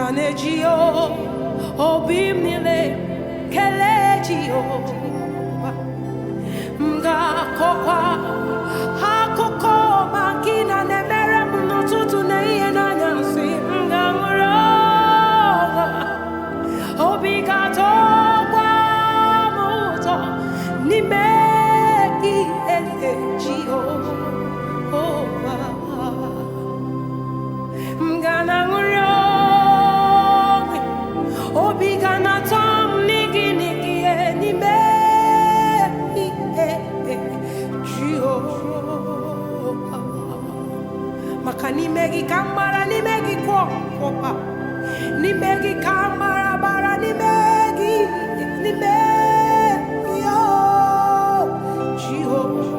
Nganejio, obimnile, kelejio, mga kokwa, hakoko, makina nemere mnotutu na iye na nyansi, mga nguroga, obigato kwa muto, nimeki elejio, mga nguroga. Obigana tom nigi nigi ni me Jehovah. Makani megi kamara ni megi kopa ni megi kamara bara ni megi yo Jehovah.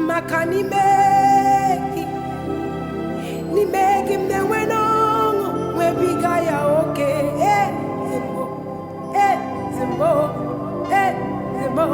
Makani megi ni megi meweno Bigaya okay, zimbo, zimbo,